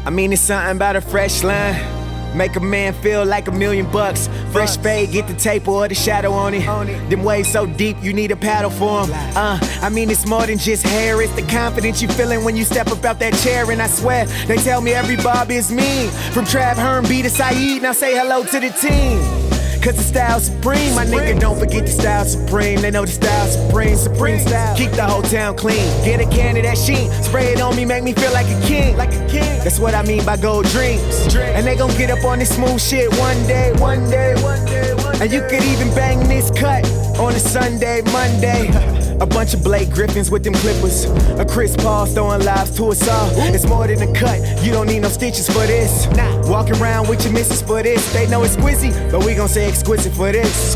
I mean, it's something about a fresh line. Make a man feel like $1,000,000. Fresh fade, get the tape or the shadow on it. Them waves so deep, you need a paddle for them. I mean, it's more than just hair. It's the confidence you feeling when you step up out that chair. And I swear, they tell me every bob is mean. From Trav, Herm, B to Saeed, now say hello to the team. Cause the style supreme, my nigga, don't forget the style supreme. They know the style supreme, supreme style. Keep the whole town clean. Get a can of that sheen, spray it on me, make me feel like a king. That's what I mean by gold dreams. And they gon' get up on this smooth shit one day. And you could even bang this cut on a Sunday, Monday. A bunch of Blake Griffins with them clippers. A Chris Paul throwing lives to us all. It's more than a cut, you don't need no stitches for this. Walk around with your missus for this. They know it's squizzy, but we gon' say exquisite for this.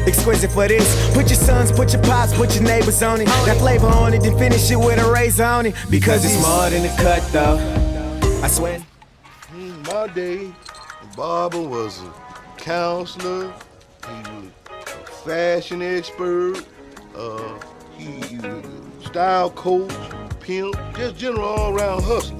Exquisite for this. Put your sons, put your pops, put your neighbors on it. That flavor on it, then finish it with a razor on it. Because it's more than a cut though, I swear. In my day, the barber was a counselor, he was a fashion expert, he was a style coach, pimp, just general all-around hustler.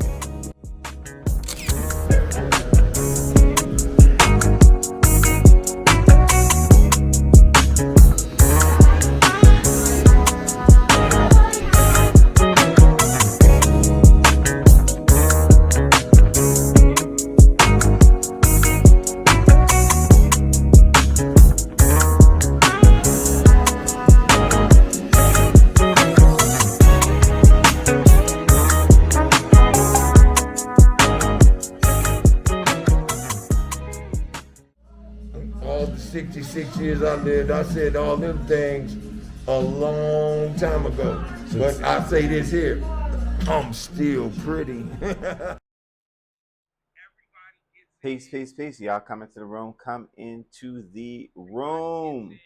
All the 66 years I lived, I said all them things a long time ago. But I say this here, I'm still pretty. Peace, peace, peace. Y'all come into the room. Come into the room.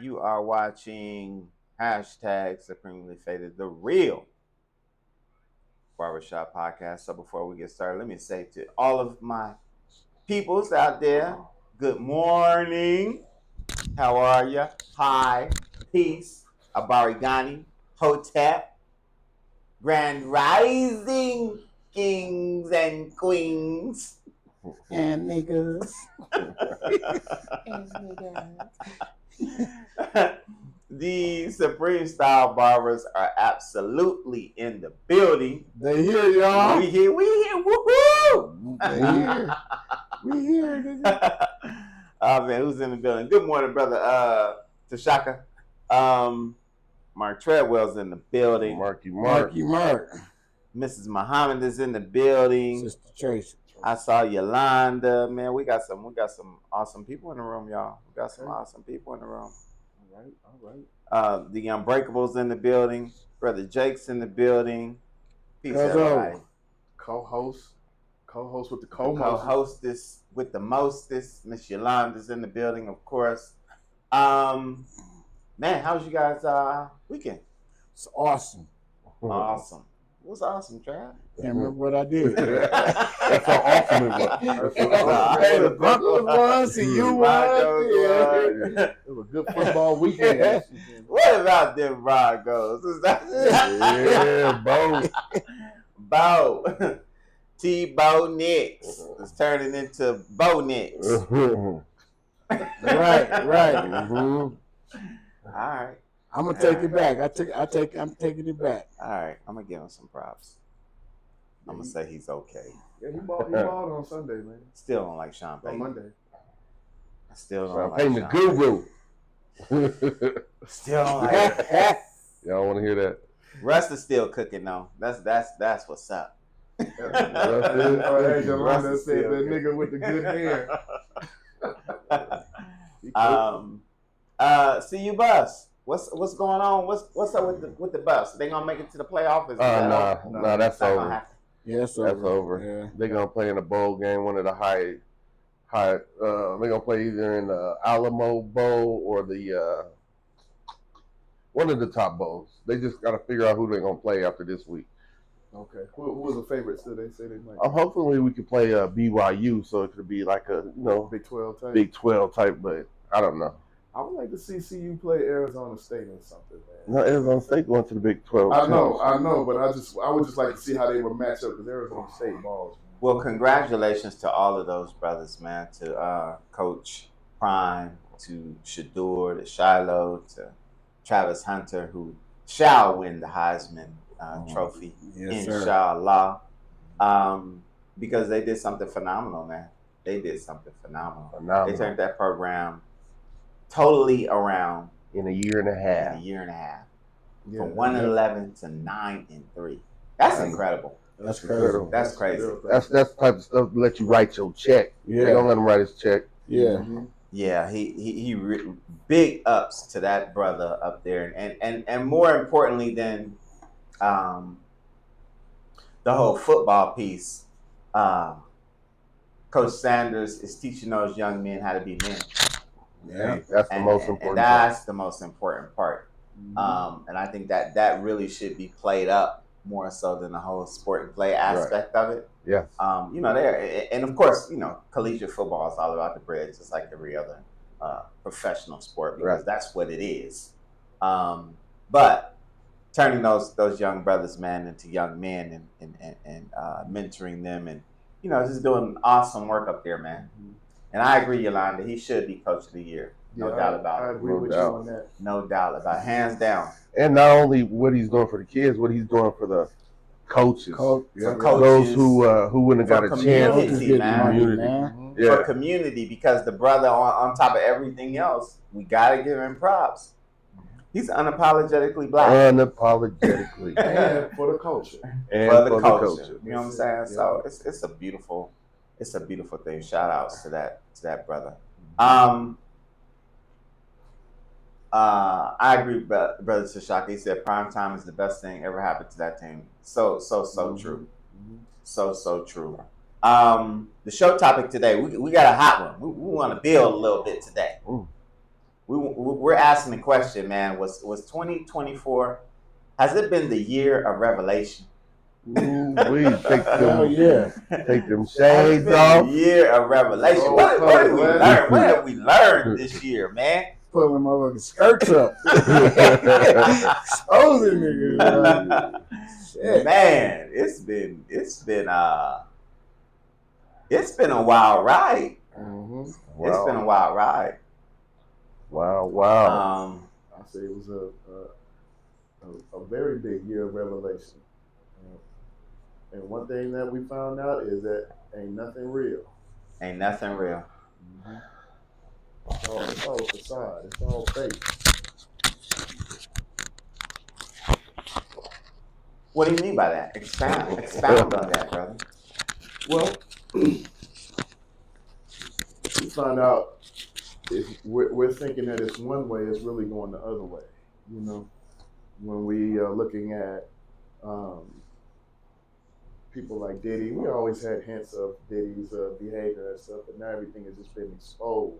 You are watching hashtag Supremely Faded, the real Barbershop podcast. So before we get started, let me say to all of my peoples out there, good morning. How are ya? Hi. Peace. Abarigani. Hotep. Grand Rising Kings and Queens. And niggas. The Supreme Style Barbers are absolutely in the building. They here, y'all. We here, woohoo! They here. We here, nigga. Oh man, who's in the building? Good morning, brother Tashaka. Mark Treadwell's in the building. Marky Mark. Mrs. Muhammad is in the building. Sister Tracy. I saw Yolanda. Man, we got some awesome people in the room, y'all. We got some awesome people in the room. All right. The Unbreakables in the building. Brother Jake's in the building. Peace, Hello. everybody. Co-host with the Co-hostess with the mostest. Miss Yolanda's in the building, of course. Man, how was you guys' weekend? It's awesome. Awesome. What's awesome, Trav? Can't remember what I did. That's how awesome it was. Hey, the Broncos won, see you won. It was a good football weekend. What about them Broncos? Is that Yeah, Bo? T-Bo Nicks is turning into Bo Nicks. Bo. Right. All right. I'm gonna take it back. I'm taking it back. All right. I'm going to give him some props. I'm going to say he's okay. Yeah, he balled on Sunday, man. Still don't like Sean On Payton. Monday. I still don't I'm like paying the Sean guru. Payton. Still don't like it. Y'all want to hear that? Russ is still cooking, though. That's what's up. As Yolanda said, that nigga with the good hair. See you, Bus. What's going on? What's up with the Bus? They gonna make it to the playoffs? No, that's over. Yeah, That's over. Yeah. They're gonna play in a bowl game, one of the high. They're gonna play either in the Alamo Bowl or the one of the top bowls. They just gotta figure out who they're gonna play after this week. Okay. Who was the favorite? So they say they might. Hopefully we could play BYU, so it could be like a Big 12 type. Big 12 type, but I don't know. I would like to see CU play Arizona State or something, man. No, Arizona State going to the Big 12. I know, but I would just like to see how they would match up because Arizona State balls. Man. Well, congratulations to all of those brothers, man. To Coach Prime, to Shador, to Shiloh, to Travis Hunter, who shall win the Heisman Trophy, Yes, inshallah. Because they did something phenomenal, man. They did something phenomenal. They turned that program totally around in a year and a half. Yeah, From 1-11 to 9-3. That's incredible. That's crazy. That's crazy. That's the type of stuff to let you write your check. Yeah. They don't let him write his check. Yeah. Yeah, big ups to that brother up there, and more importantly than the whole football piece, Coach Sanders is teaching those young men how to be men. Yeah. That's the most important and that's the most important part. And I think that really should be played up more so than the whole sport and play aspect of it. Yes. And of course, collegiate football is all about the bread, just like every other professional sport, because that's what it is. But turning those young brothers, man, into young men and mentoring them and just doing awesome work up there, man. And I agree, Yolanda, he should be Coach of the Year. No doubt about it. I agree with you on that. No doubt about it. Hands down. And not only what he's doing for the kids, what he's doing for the coaches. For Those coaches, who wouldn't have got a chance. community, man. man. Yeah. For community, because the brother, on top of everything else, we got to give him props. He's unapologetically black. Unapologetically. And for the culture. And for the culture. culture. You know what I'm saying? So it's a beautiful thing. Shout outs to that brother. I agree, brother Tashaka. He said prime time is the best thing ever happened to that team. So true. So true. The show topic today, we got a hot one. We want to build a little bit today. We're asking the question, man. Was 2024? Has it been the year of revelation? We take Take them shades off. The year of revelation. What did we learn? What have we learned this year, man? Pulling motherfucking skirts up. Exposing niggas. Shit. Man, it's been a wild ride. Wow. It's been a wild ride. Wow. I say it was a very big year of revelation. And one thing that we found out is that ain't nothing real. Ain't nothing real. It's all a facade. It's all fake. What do you mean by that? Expound on that, brother. Well, we found out we're thinking that it's one way, it's really going the other way. When we are looking at people like Diddy, we always had hints of Diddy's behavior and stuff, but now everything has just been exposed.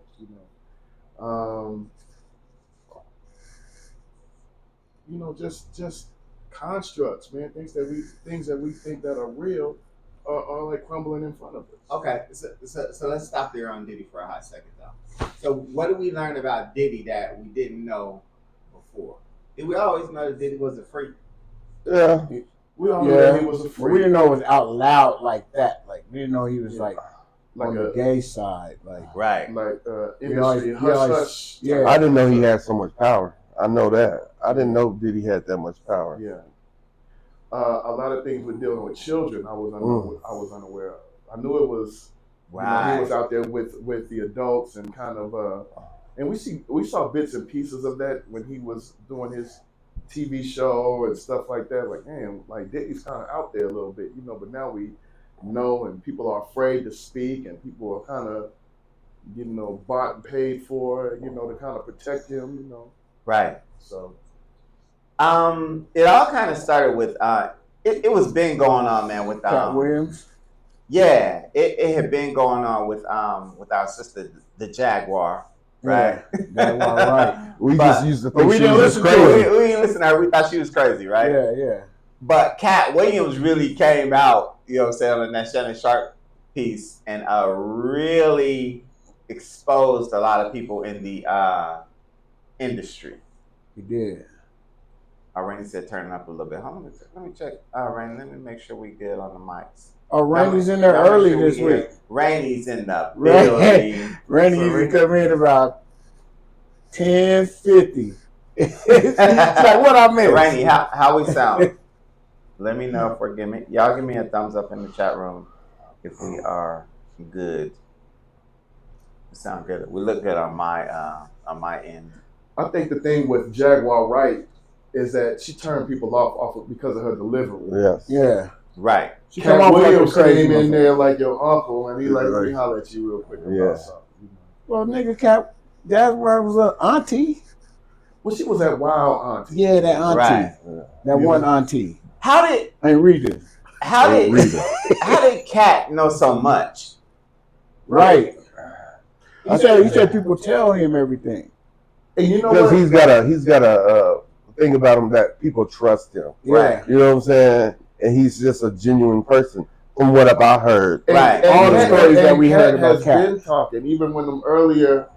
Just constructs, man. Things that we think that are real are like crumbling in front of us. Okay, so let's stop there on Diddy for a hot second, though. So what did we learn about Diddy that we didn't know before? Did we always know that Diddy was a freak? Yeah. We all knew that he was a freak. We didn't know it was out loud like that. Like we didn't know he was like on the a gay side. Like industry hush. Yeah. I didn't know he had so much power. I know that. I didn't know Diddy had that much power. Yeah. A lot of things with dealing with children, I was unaware of. I knew it was. He was out there with the adults and kind of. And we saw bits and pieces of that when he was doing his TV show and stuff like that. Like, man, like Diddy's kind of out there a little bit, But now we know, and people are afraid to speak, and people are kind of, bought and paid for, to kind of protect him, Right. So. It all kind of started with it was been going on, man, with Cat Williams. Yeah, it had been going on with our sister, the Jaguar. Right. Jaguar, right. We just used to think we she didn't was listen crazy. to We didn't listen to her. We thought she was crazy, right? Yeah. But Cat Williams really came out, on that Shannon Sharp piece and really exposed a lot of people in the industry. He did. Rainy said turn it up a little bit. Hold on, let me check. Rainy, let me make sure we good on the mics. Oh, Randy's in there early this week. Rainy's in the building. Randy used to come in about 10:50. It's like, what I missed? Rainy, how we sound? Let me know if we're y'all give me a thumbs up in the chat room if we are good. We sound good. We look good on my end. I think the thing with Jaguar Wright is that she turned people off of because of her delivery. Yes. Yeah. Right. Cat Williams came in there like your uncle, and he like, let me holler at you real quick about something. Well, nigga, Cat, that's where I was an auntie. Well, she was that wild auntie. Yeah, that auntie. Right. That one auntie. How did Cat know so much? Right. He said people tell him everything. And you know because what? he's got a thing about him that people trust him. Right. You know what I'm saying? And he's just a genuine person, from what I heard. Right. All the stories that we heard about has been talking, even when them earlier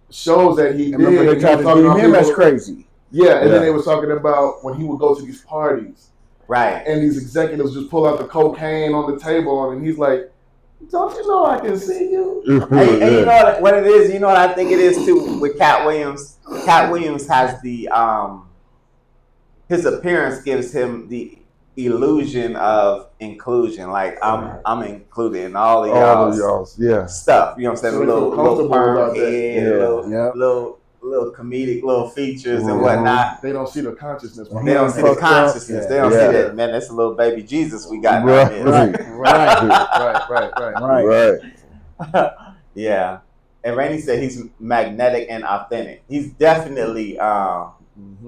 shows that he did. Remember they tried to deem him as crazy. Yeah, and then they were talking about when he would go to these parties. Right. And these executives just pull out the cocaine on the table, and he's like, don't you know I can see you? And you know what it is? You know what I think it is too with Cat Williams? Cat Williams has the his appearance gives him the illusion of inclusion. Like I'm included in all of y'all's stuff. You know what I'm saying? So little perm head, little comedic little features and whatnot. They don't see the consciousness. They don't see the consciousness. They don't see that, man, that's a little baby Jesus we got down there. Right. Yeah. And Rainey said he's magnetic and authentic. He's definitely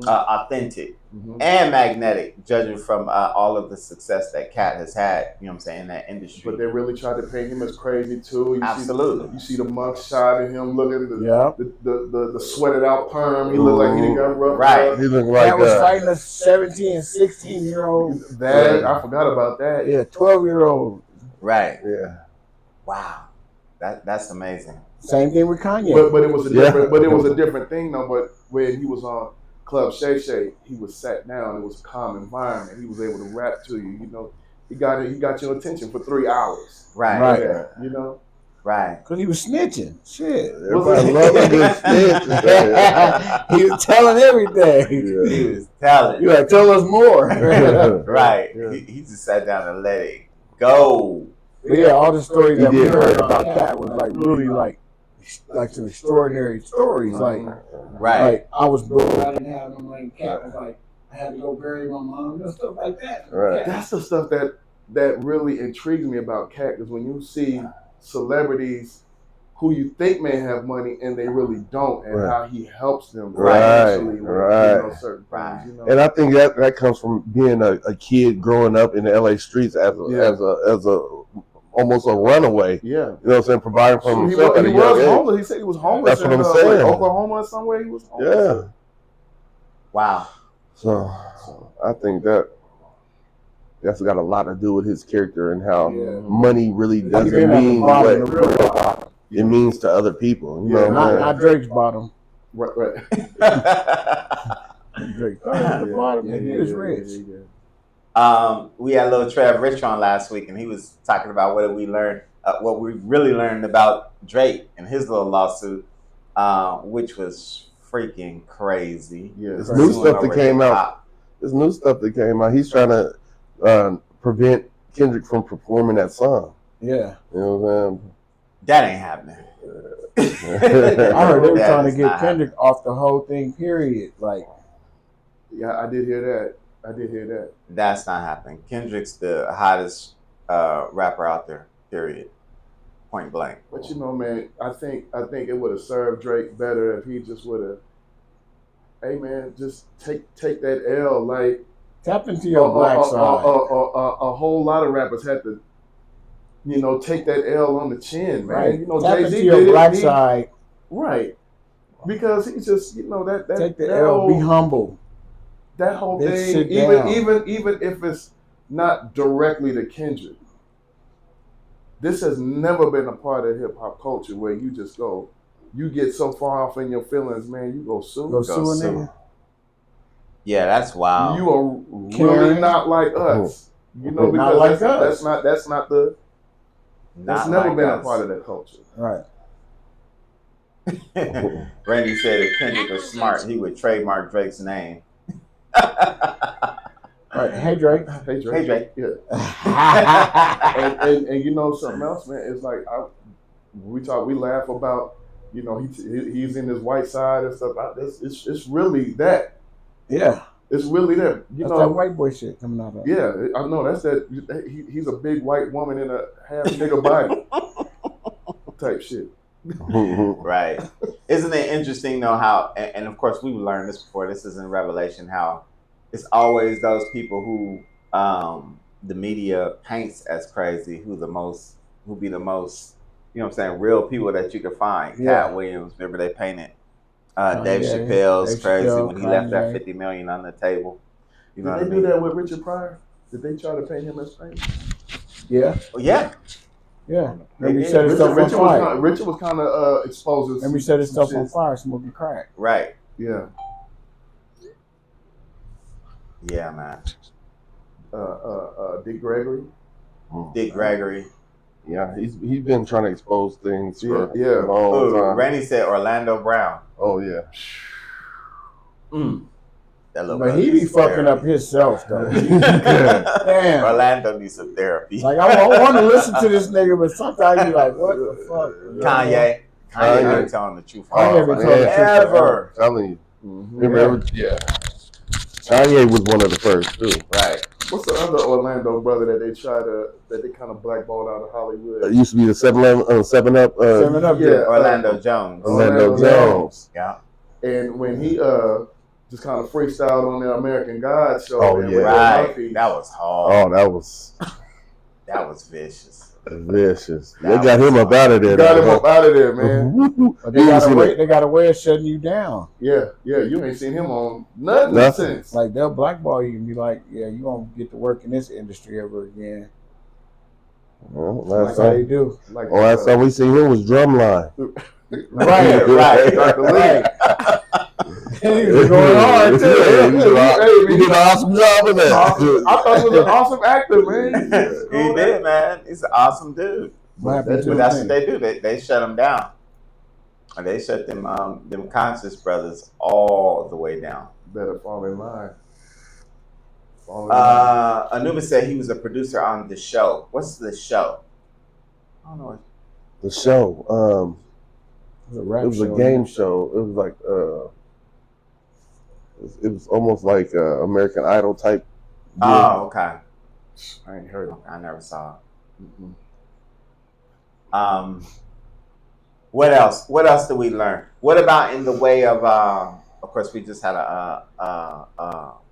authentic and magnetic, judging from all of the success that Cat has had, you know what I'm saying, in that industry. But they really tried to paint him as crazy too. Absolutely. You see the mug shot of him looking the sweated out perm. He looked like he didn't got rough. Right. He looked like that was fighting a 17 and 16-year-old. I forgot about that. Yeah, 12-year-old. Right. Yeah. Wow. That's amazing. Same thing with Kanye. But it was a different. But it was a different thing though. But when he was on Club Shay Shay, he was sat down. It was a calm environment. He was able to rap to you. You know, he got your attention for 3 hours. Right. Yeah, you know. Right. Because he was snitching. Shit. Everybody loved a good snitch. He was telling everything. He was telling. You like, tell us more. Right. Yeah. He just sat down and let it go. But yeah, all the stories that we heard about that was like really like some extraordinary stories. Like, like I was broke, I didn't have no money. Cat was like, I had to go bury my mom and stuff like that. Right. That's the stuff that really intrigues me about Cat, because when you see celebrities who you think may have money and they really don't, and how he helps them financially with certain things. You know? And I think that comes from being a kid growing up in the LA streets as a almost a runaway. Yeah. You know what I'm saying? Providing for himself. He was homeless. He said he was homeless. That's what I'm saying. Like Oklahoma or somewhere he was homeless. Yeah. Wow. So I think that's got a lot to do with his character and how money really doesn't mean what it means to other people. You know what I'm saying? Not Drake's bottom. Right. Drake's the bottom. He was rich. We had little Trev Rich on last week, and he was talking about what we really learned about Drake and his little lawsuit, which was freaking crazy. Yeah, this new stuff that came out. He's trying to prevent Kendrick from performing that song. Yeah, you know what I'm saying? That ain't happening. I heard they were trying to get Kendrick off the whole thing. Period. Like, yeah, I did hear that. That's not happening. Kendrick's the hottest rapper out there. Period. Point blank. But you know, man, I think it would have served Drake better if he just would have. Hey, man, just take that L. Like, tap into your black side. A whole lot of rappers had to, take that L on the chin, man. Right. You know, tap Jay-Z into your black side. Right. Because he just, that take the L. Be humble. That whole thing, even if it's not directly to Kendrick, this has never been a part of hip hop culture where you just go, you get so far off in your feelings, man, you go sue. Go sue a nigga. Yeah, that's wild. You are really not like us. You know, because Not like us. that's not the that's never like been us. a part of that culture. Right. Randy said if Kendrick was smart, he would trademark Drake's name. Right. Hey Drake. Hey Drake. Yeah. and you know something else, man. It's like we laugh about, you know, he's in his white side and stuff. It's really that. Yeah. It's really that. You That's know, that white boy shit coming out of it. Yeah, I know. That's that. He's a big white woman in a half nigga body type shit. Right. Isn't it interesting though how, and of course we've learned this before, this is in Revelation, how it's always those people who the media paints as crazy who be the most, you know what I'm saying, real people that you can find. Yeah. Cat Williams, remember they painted Dave Chappelle's crazy when he left that $50 million on the table. You know Did they do that with Richard Pryor? Did they try to paint him as famous? Yeah. Oh, yeah. Yeah. Remember he set his stuff on fire. Richard was kind of exposing. Remember he set his stuff on fire, smoking crack. Right. Yeah. Yeah, man. Dick Gregory. Dick Gregory. Yeah, he's been trying to expose things for Yeah. a long time. Randy said Orlando Brown. Oh yeah. That little But he be fucking up himself though. Damn. Orlando needs some therapy. Like I want to listen to this nigga, but sometimes you like, what the fuck? Kanye been telling the truth forever. I'm telling you. Remember? Yeah. Kanye was one of the first too. Right. What's the other Orlando brother that they kind of blackballed out of Hollywood? It used to be the 7-Up. 7-Up, yeah. Orlando Jones. Orlando Jones. Yeah. And when he just kind of freestyled on the American God show. Oh yeah. Right. That was hard. Oh, that was vicious. Vicious. They got him up out of there. Got him up out of there, man. But they got a way of shutting you down. Yeah. You ain't seen him on nothing since. Like they'll blackball you and be like, yeah, you won't get to work in this industry ever again. Well, that's how they do. Last time we seen him was Drumline. Right. He was going hard too. He did an awesome job of that. I thought he was an awesome actor, man. He did, man. He's an awesome dude. But that's what they do. They shut him down. And they shut them Conscious brothers all the way down. Better fall in line. Anubis said he was a producer on The Show. What's The Show? I don't know. The Show. It was a game show. It was like it was almost like American Idol type. Oh, okay. I ain't heard of it. I never saw it. What else? What else did we learn? What about in the way of course, we just had a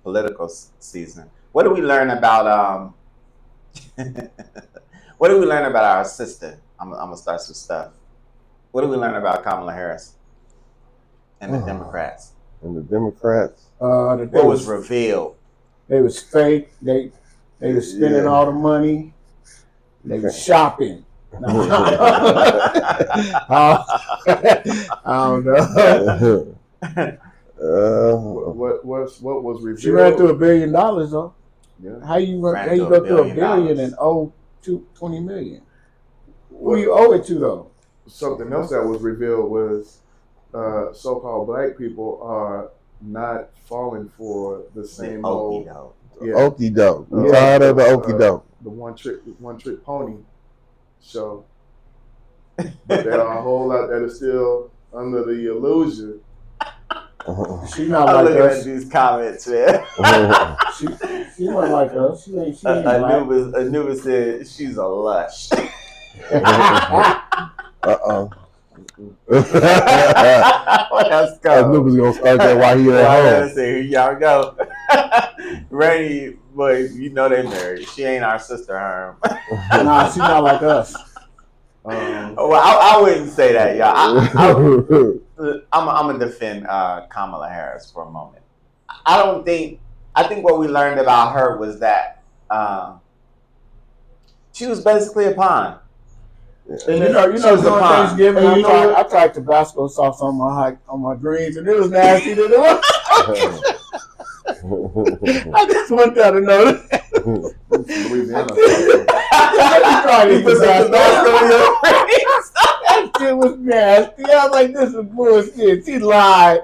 political season. What did we learn about what did we learn about our sister? I'm gonna start some stuff. What did we learn about Kamala Harris and the Democrats? And the Democrats. What was revealed? They was fake. They was spending all the money. They was shopping. I don't know. What was revealed? She ran through $1 billion though. Yeah. How you go through $1 billion and owe $20 million? Who you owe it to though? Something else that was revealed was so-called black people are not falling for the same old okie doke. I'm tired of the okie doke. The one trick pony show. But there are a whole lot that is still under the illusion. She's not like looking us. at these comments, man. She not like us. She ain't Anubis said she's a lush. Let's go. Anubis gonna start that while he at home. Here y'all go. Rainy, boy, you know they married. She ain't our sister, Herm. Nah, she's not like us. Well, I wouldn't say that, y'all. I'm gonna defend Kamala Harris for a moment. I think what we learned about her was that she was basically a pawn. And you know, She was a during pond. Thanksgiving, And you know I what? tried Tabasco sauce on my greens, and it was nasty. To do. I just want y'all to know that. Louisiana. You put some Tabasco on your face. That shit was nasty. I was like, this is bullshit. She lied.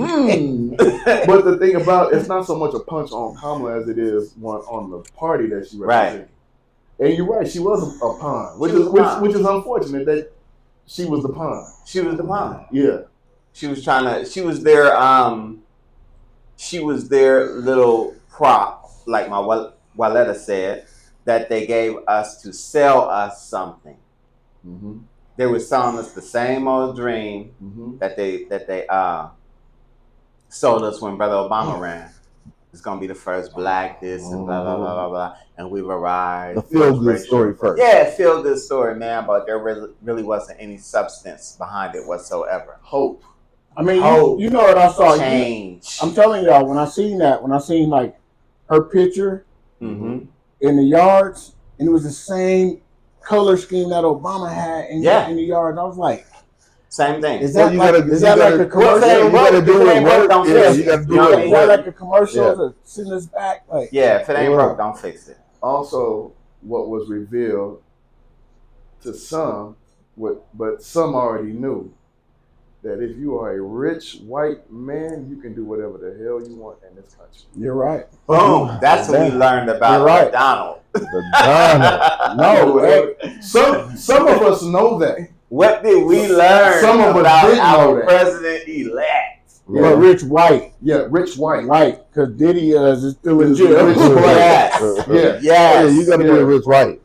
But the thing about it's not so much a punch on Kamala as it is one on the party that she represented. Right. And you're right, she was a pawn, which She was a pawn. is unfortunate that she was the pawn. She was the pawn. Yeah. She was their little prop, like my Waletta said, that they gave us to sell us something. Mm-hmm. They were selling us the same old dream Mm-hmm. that they sold us when Brother Obama ran. It's gonna be the first black this and blah blah blah blah blah, and we've arrived. The feel-good story first. Yeah, feel good story, man. But there really wasn't any substance behind it whatsoever. Hope. I mean, you know what I saw? Change. I'm telling y'all, when I seen like her picture Mm-hmm. in the yards, and it was the same color scheme that Obama had in the yards, I was like, same thing. is that Well, like a commercial? You gotta do it work. Don't Yeah, fix you it. gotta do You know what I it mean? Is that work. like a commercial to send us back? Like, Yeah, if it ain't broke, don't fix it. Also, what was revealed to some, but some already knew, that if you are a rich white man, you can do whatever the hell you want in this country. you're right. Boom. That's what we learned about You're right. Donald. No, hey, Some of us know that. What did we learn Some of us about didn't know our that. president-elect? but rich white, Yeah, rich white. because Diddy is still in Rich jail. white. Yes. Yeah. Yeah, Yes. you gotta be a rich white.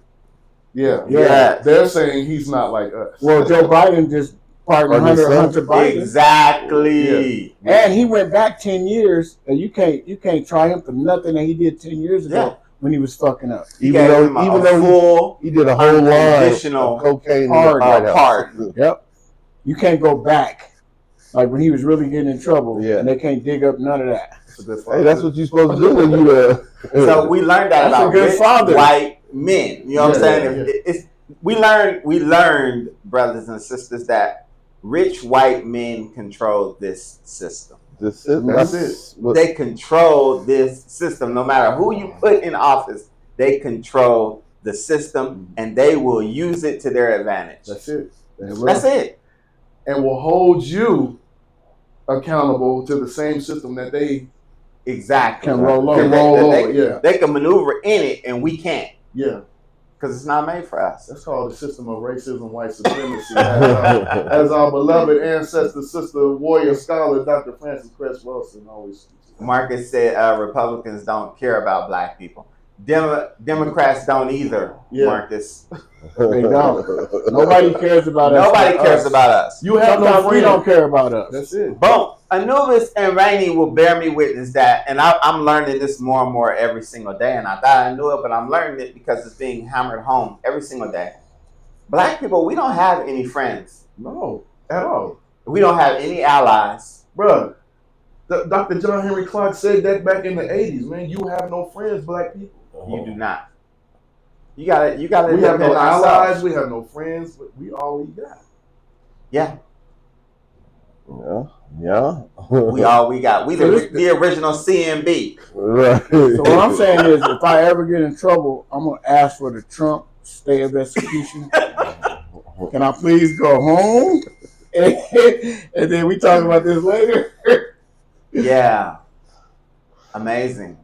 Yeah. Yeah. They're saying he's not like us. Well, Joe Biden just pardoned Hunter Biden. Exactly. And he went back 10 years, and you can't try him for nothing that he did 10 years ago when he was fucking up. Even though he did a whole line additional of cocaine pardon. Yep. You can't go back. Like when he was really getting in trouble, and they can't dig up none of that. Hey, that's what you're supposed to do when you. So we learned that That's a about good rich father. white men. You know what I'm saying? Yeah. We learned, brothers and sisters, that rich white men control this system. That's it. They control this system. No matter who you put in office, they control the system, and they will use it to their advantage. That's it. That's it. And will hold you accountable to the same system that they Exactly. Can roll over. can roll over. Yeah. They can maneuver in it, and we can't. Yeah. Because it's not made for us. That's called the system of racism, white supremacy. As our beloved ancestor, sister, warrior, scholar, Dr. Frances Cress Wilson always. Marcus said Republicans don't care about black people. Democrats don't either, Marcus. They don't. Nobody cares about us. Nobody cares about us. You have no Sometimes we friends. don't care about us. That's it. Boom. Anubis and Rainey will bear me witness that, and I'm learning this more and more every single day, and I thought I knew it, but I'm learning it because it's being hammered home every single day. Black people, we don't have any friends. No, at all. We don't have any allies. Bruh, Dr. John Henry Clark said that back in the 80s, man. You have no friends, black people. You do not. You gotta We have depend no on allies, ourselves. we have no friends, but we all we got. Yeah. Yeah. We all we got. We the original CMB. Right. So what I'm saying is, if I ever get in trouble, I'm gonna ask for the Trump stay of execution. Can I please go home? And then we talk about this later. Yeah. Amazing.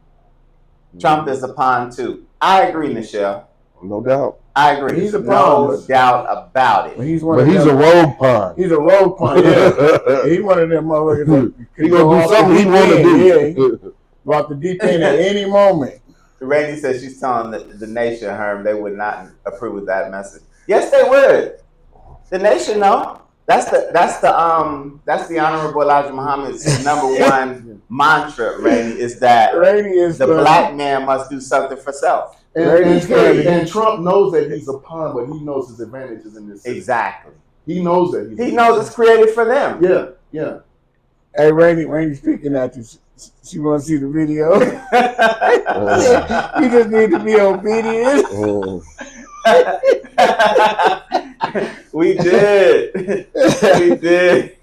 Trump is a pawn too. I agree, Michelle. No doubt. I agree. He's a pawn. No doubt about it. But he's a rogue pawn. He's a rogue pawn. Yeah. He's one of them motherfuckers. He gonna do something he want to do. Yeah. Go out the deep end at any moment. Randy said she's telling the nation, Herm, they would not approve of that message. Yes, they would. The nation, no. That's the Honorable Elijah Muhammad's number one mantra, Randy, is that the black man must do something for self. And Trump knows that he's a pawn, but he knows his advantages in this system. Exactly. He knows that. He knows it's created for them. Yeah, yeah. Hey, Randy, speaking at you, She want to see the video. You just need to be obedient. We did. We did.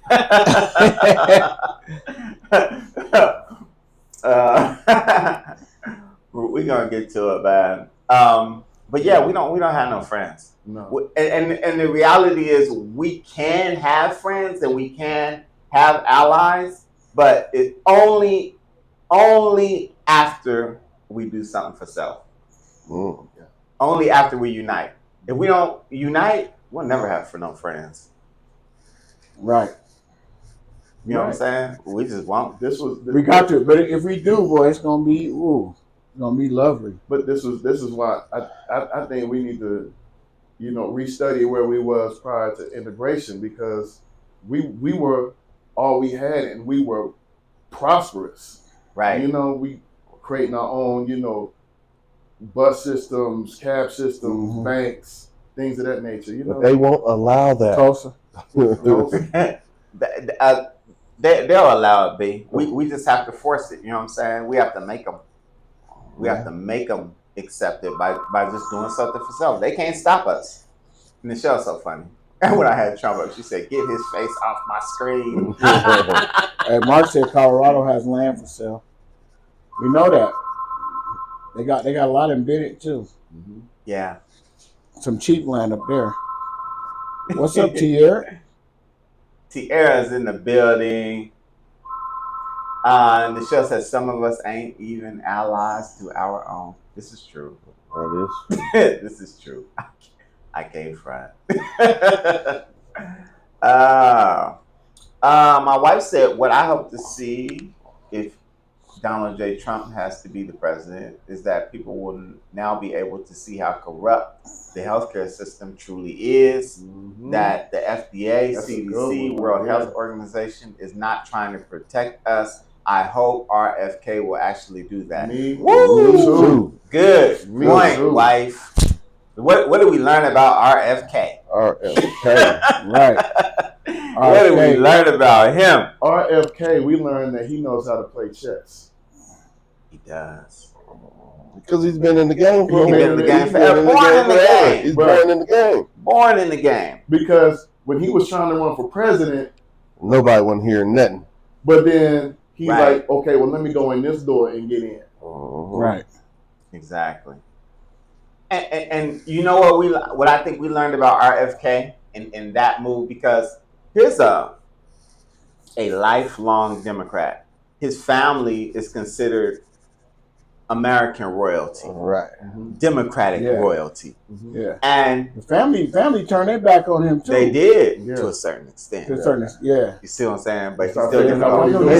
We're gonna get to it, man. But yeah, we don't have no friends. No. And the reality is, we can have friends and we can have allies, but it only after we do something for self. Only after we unite. If we don't unite, we'll never have no friends. Right. You know what I'm saying? We just won't. We got to, but if we do, boy, it's gonna be lovely. But this is why I think we need to, restudy where we was prior to integration, because we were all we had and we were prosperous. Right. We creating our own, bus systems, cab systems, banks, things of that nature. But they won't allow that. Tulsa. They'll allow it be. We just have to force it. You know what I'm saying? We have to make them. We have to make them accept it by just doing something for self. They can't stop us. And the show's so funny. And when I had Trump up, she said, "Get his face off my screen." Hey, Mark said Colorado has land for sale. We know that. They got a lot embedded too. Yeah. Some cheap land up there. What's up, Tierra? Tierra's in the building. And the show says some of us ain't even allies to our own. This is true. That is. This is true. I can't front. My wife said, what I hope to see if Donald J. Trump has to be the president is that people will now be able to see how corrupt the healthcare system truly is, that the FDA, CDC, World Health Organization is not trying to protect us. I hope RFK will actually do that. Woo! Good point, wife. What did we learn about RFK? RFK. Right. What did we learn about him? RFK, we learned that he knows how to play chess. He does. Because he's been in the game for He's been in the game forever. Born in the game. He's born in the game. Born in the game. Because when he was trying to run for president, nobody wasn't hearing nothing. But then he's like, okay, well, let me go in this door and get in. Right. Exactly. And you know what I think we learned about RFK in that move, because here's a lifelong Democrat. His family is considered American royalty, right? Democratic royalty, and the family turned their back on him too. They did to a certain extent. To a certain, You see what I'm saying? But they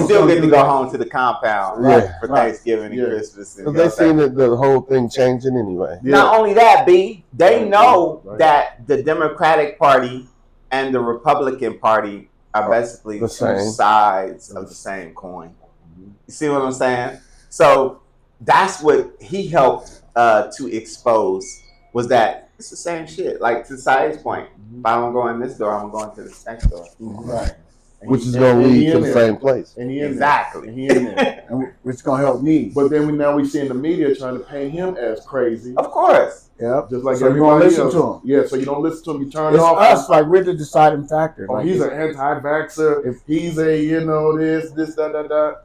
still get to go home to the compound for Thanksgiving and Christmas. Because they seen the whole thing changing anyway. Not only that, they know that the Democratic Party and the Republican Party are basically two sides of the same coin. You see what I'm saying? So that's what he helped to expose, was that it's the same shit. Like, to Saeed's point, if I don't go in this door, I'm going to the next door. Right. Which is going to lead to the same place. And he in exactly. And he in there. And it's going to help me. But then now we see in the media trying to paint him as crazy. Of course. Yeah. Just like so you don't listen to him. Yeah, so you don't listen to him. You turn it's it off. Us, like, we're the deciding factor. Oh, like, he's an anti-vaxxer. If he's a, this, that.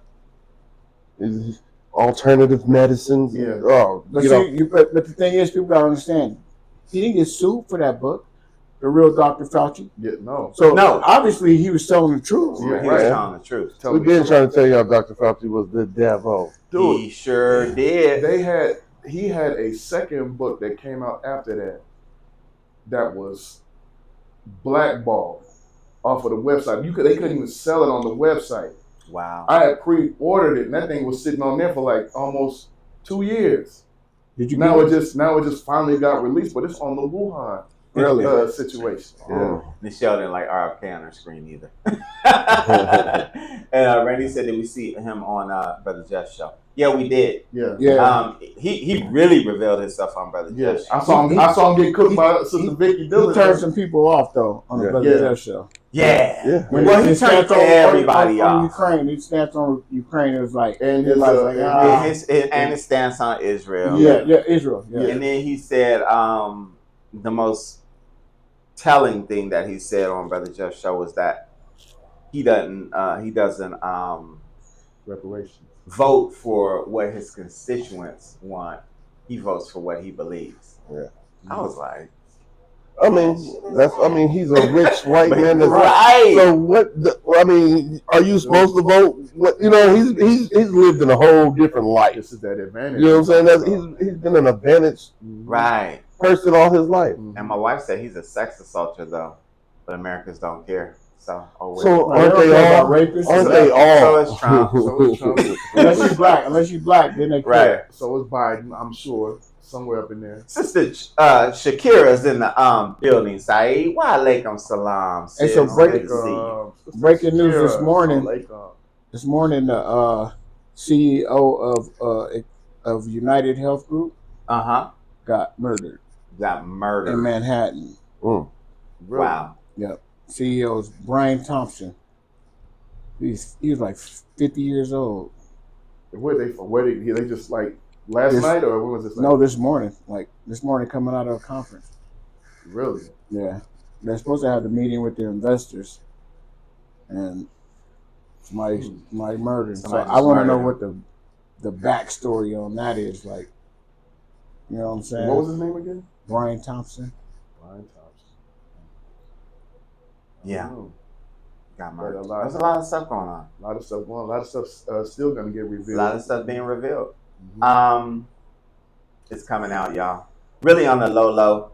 Alternative medicines. Yeah. Oh, but the thing is, people gotta understand, he didn't get sued for that book, The Real Dr. Fauci. Yeah, no. So obviously he was telling the truth. Yeah, he was telling the truth. We've been trying to tell y'all Dr. Fauci was the devil. Dude, he sure did. He had a second book that came out after that was blackballed off of the website. They couldn't even sell it on the website. Wow. I had pre-ordered it, and that thing was sitting on there for like almost 2 years. Did you? Now it just finally got released, but it's on the Wuhan. Really? situation. Yeah. Michelle didn't like RFK on her screen either. And Randy said, "Did we see him on Brother Jeff's show?" Yeah, we did. Yeah. He really revealed himself on Brother Jeff's show. I saw him get cooked by Sister Vicky Dillon. He turned some people off though on the Brother Jeff show. Yeah. When Well, he turned everybody on off. Ukraine. He snapped on Ukraine. It was like, And his his stance on Israel. Israel. Yeah. And then he said the most telling thing that he said on Brother Jeff's show was that he doesn't reparations vote for what his constituents want. He votes for what he believes. Yeah. I was like, I mean, he's a rich white man. Right. So what? Are you supposed to vote? What, he's lived in a whole different life. This is that advantage. You know what I'm saying? He's been an advantaged person all his life. And my wife said he's a sex assaulter though, but Americans don't care. So aren't they all rapists? Aren't they all? So is Trump. Unless you black, then they care. Right. So is Biden, I'm sure. Somewhere up in there. Sister Shakira's in the building. Saeed, wa alaikum salam. And so breaking news this morning. This morning, the CEO of United Health Group got murdered. In Manhattan. Really? Wow. Yep. CEO is Brian Thompson. He was like 50 years old. Where they from? Where they just like last night or when was this? No, this morning. Like this morning, coming out of a conference. Really? Yeah. They're supposed to have the meeting with their investors, and somebody murdered. So I want to know what the backstory on that is. Like, you know what I'm saying? What was his name again? Brian Thompson. Yeah. Got murdered. There's a lot of stuff going on. A lot of stuff still going to get revealed. A lot of stuff being revealed. It's coming out, y'all. Really on the low,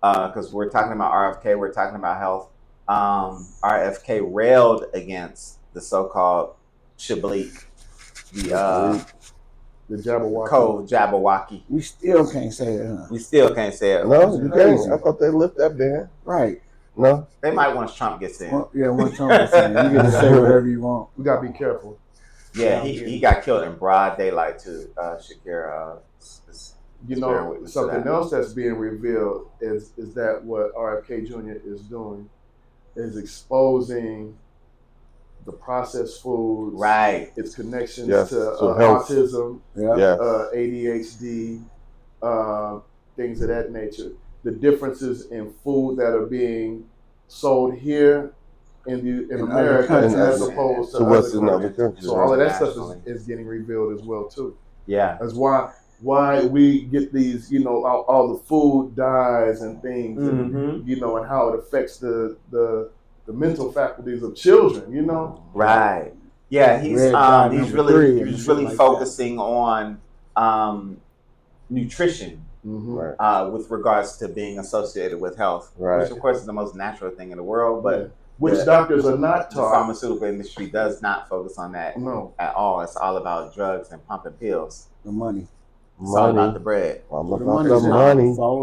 because we're talking about RFK. We're talking about health. RFK railed against the so-called Shablik, the Jabberwocky. Cove Jabberwocky. We still can't say it, huh? We still can't say it. No, you can't. I thought they lift that ban. Right. No. They might once Trump gets in. Once Trump gets in. You get to say whatever you want. We got to be careful. Yeah, he got killed in broad daylight too. Shakira. Something else that's being revealed is that what RFK Jr. is doing is exposing the processed foods, its connections to autism, ADHD, things of that nature. The differences in food that are being sold here in America as opposed to what's in other countries. So all of that stuff is getting revealed as well too. Yeah, that's why we get these, all the food dyes and things, and, and how it affects the mental faculties of children. Right. Yeah, he's really focusing on nutrition. With regards to being associated with health, which of course is the most natural thing in the world, but which doctors are not taught. The pharmaceutical industry does not focus on that at all. It's all about drugs and pumping pills. The money. It's all about the bread. Follow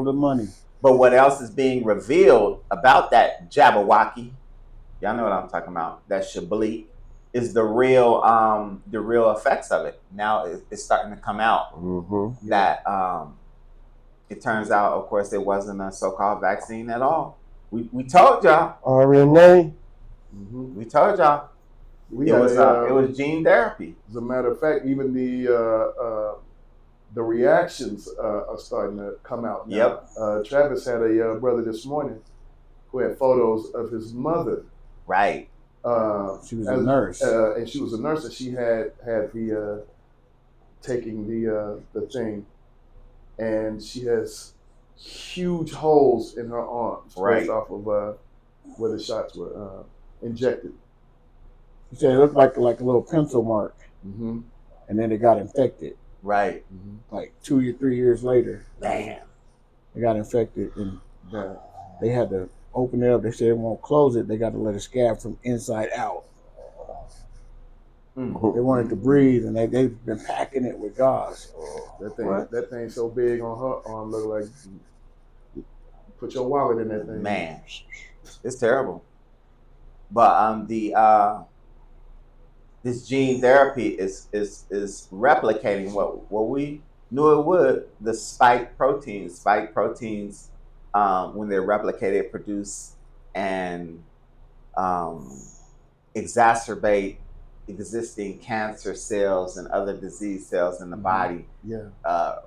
the money. But what else is being revealed about that Jabberwocky? Y'all know what I'm talking about. That Shablik is the real effects of it. Now it's starting to come out that it turns out, of course, it wasn't a so-called vaccine at all. We told y'all. RNA. We told y'all. It was gene therapy. As a matter of fact, even the reactions are starting to come out now. Yep. Travis had a brother this morning who had photos of his mother. Right. She was a nurse. And she was a nurse, and she had the taking the thing, and she has huge holes in her arms based off of where the shots were injected. He said it looked like a little pencil mark, and then it got infected. Right. Like 2 or 3 years later, damn, it got infected, and they had to open it up. They said they won't close it. They got to let it scab from inside out. They wanted to breathe, and they've been packing it with gauze. That thing's so big on her arm, look like Put your wallet in that thing. Man, it's terrible. But this gene therapy is replicating what we knew it would. The spike proteins. Spike proteins, when they're replicated, produce and exacerbate existing cancer cells and other disease cells in the body. Yeah.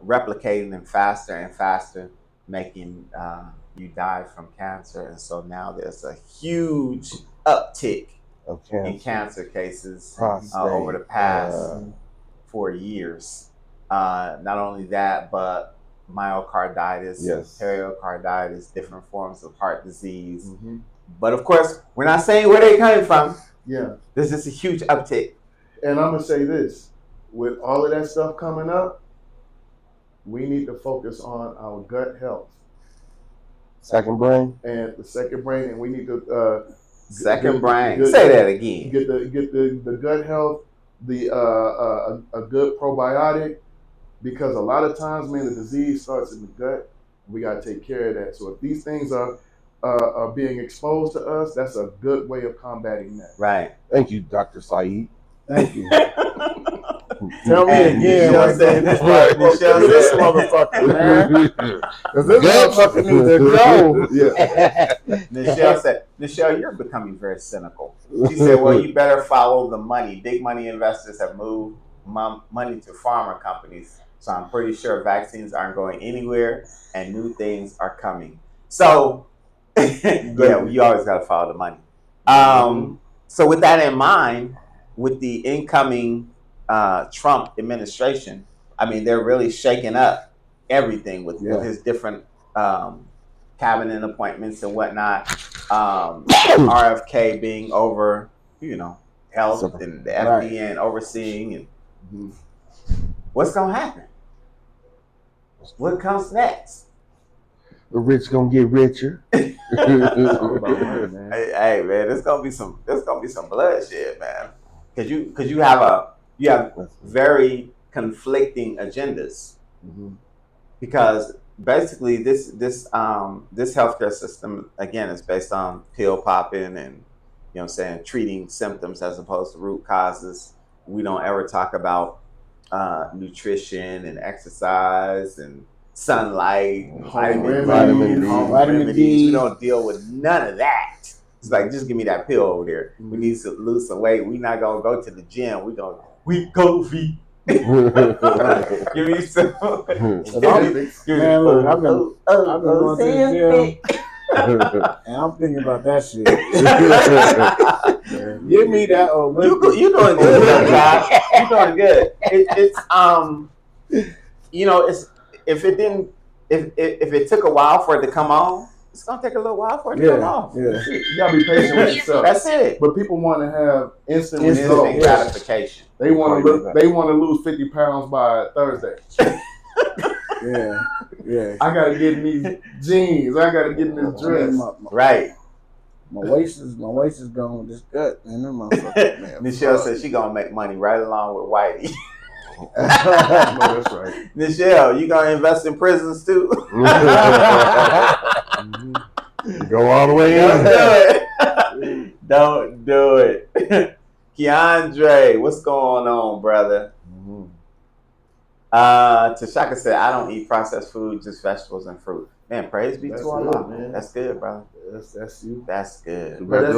Replicating them faster and faster, making you die from cancer. And so now there's a huge uptick in cancer cases over the past 4 years. Not only that, but myocarditis, pericarditis, different forms of heart disease. But of course, we're not saying where they came from. Yeah. There's just a huge uptick. And I'm going to say this, with all of that stuff coming up, we need to focus on our gut health. Second brain? And the second brain, and we need to... Second brain. Say that again. Get the gut health, a good probiotic, because a lot of times, man, the disease starts in the gut. We got to take care of that. So if these things are being exposed to us, that's a good way of combating that. Right. Thank you, Dr. Saeed. Thank you. Tell me again. This motherfucker, man. Because this motherfucker needs to go. Nichelle, you're becoming very cynical. She said, well, you better follow the money. Big money investors have moved money to pharma companies. So I'm pretty sure vaccines aren't going anywhere and new things are coming. So, yeah, you always got to follow the money. So with that in mind, with the incoming Trump administration, I mean, they're really shaking up everything with his different cabinet appointments and whatnot. RFK being over, health and the FDA and overseeing. And what's going to happen? What comes next? The rich gonna get richer. Hey man, there's gonna be some bloodshed, man. Cause you have very conflicting agendas. Because basically this healthcare system again is based on pill popping and treating symptoms as opposed to root causes. We don't ever talk about nutrition and exercise and sunlight, vitamin D. We don't deal with none of that. It's like, just give me that pill over there. We need to lose some weight. We're not gonna go to the gym. We go feet. Give me some. Man, look, I've been going to the gym, and I'm thinking about that shit. Give me that. You doing good, Josh. You doing good. It's if it took a while for it to come on, it's gonna take a little while for it to come off. Yeah. You gotta be patient with yourself. That's it. But people want to have instant gratification. They want to lose 50 pounds by Thursday. Yeah. I gotta get in these jeans. I gotta get in this dress. Right. My waist is going with this gut, man. That motherfucker, man. Nichelle said she gonna make money right along with Whitey. No, that's right. Nichelle, you gonna invest in prisons too? Go all the way in. Don't do it. Keandre, what's going on, brother? Tashaka said, I don't eat processed food, just vegetables and fruit. Man, praise be to Allah. Man. That's good, brother. That's you. That's good. Too bad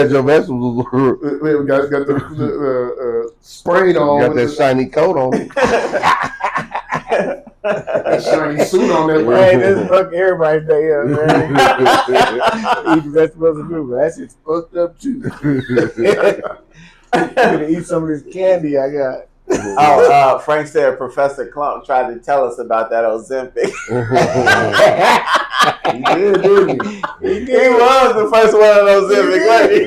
your vegetables we got the sprayed on. You got that shiny coat on. That shiny suit on that. Hey, this fuck everybody's day up, man. Eating vegetables and fruit, but that shit's fucked up too. I'm gonna eat some of this candy I got. Frank said Professor Clump tried to tell us about that Ozempic. He did, didn't he? He was the first one on Ozempic, wasn't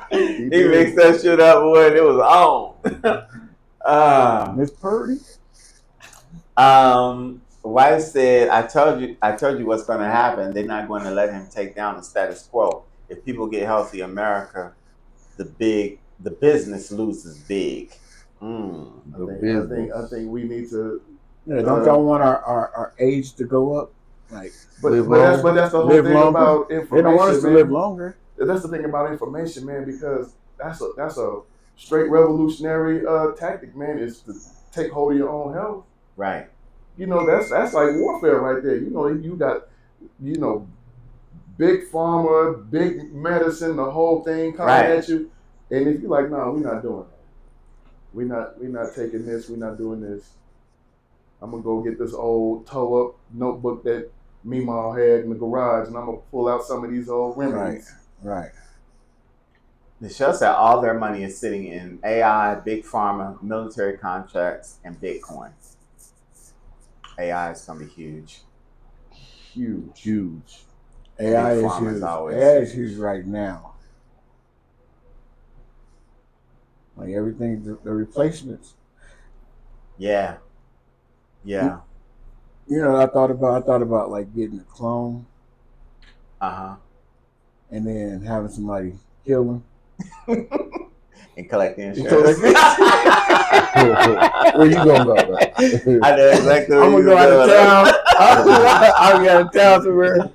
he? He mixed that shit up when it was on. Miss Purdy. White said, I told you what's going to happen. They're not going to let him take down the status quo. If people get healthy, America, the business loses big. I think we need to. Yeah, don't y'all want our age to go up? Like, but that's the whole thing about information. They don't want us to man. live longer. That's the thing about information, man, because that's a straight revolutionary tactic, man, is to take hold of your own health. Right. You know, that's like warfare right there. You know, you got, you know, big pharma, big medicine, the whole thing coming at you. And if you're like, no, we're not doing that. We're not taking this, we're not doing this. I'm gonna go get this old toe up notebook that Meemaw had in the garage, and I'm gonna pull out some of these old remedies. Right. The show said all their money is sitting in AI, big pharma, military contracts, and Bitcoin. AI is gonna be huge. Huge. AI is huge. AI is huge right now. Like everything, the replacements. Yeah. You know, I thought about like getting a clone. And then having somebody kill him. And collect the insurance. Where you going about that? I know exactly where I'm gonna go out of town. I'll be out of town somewhere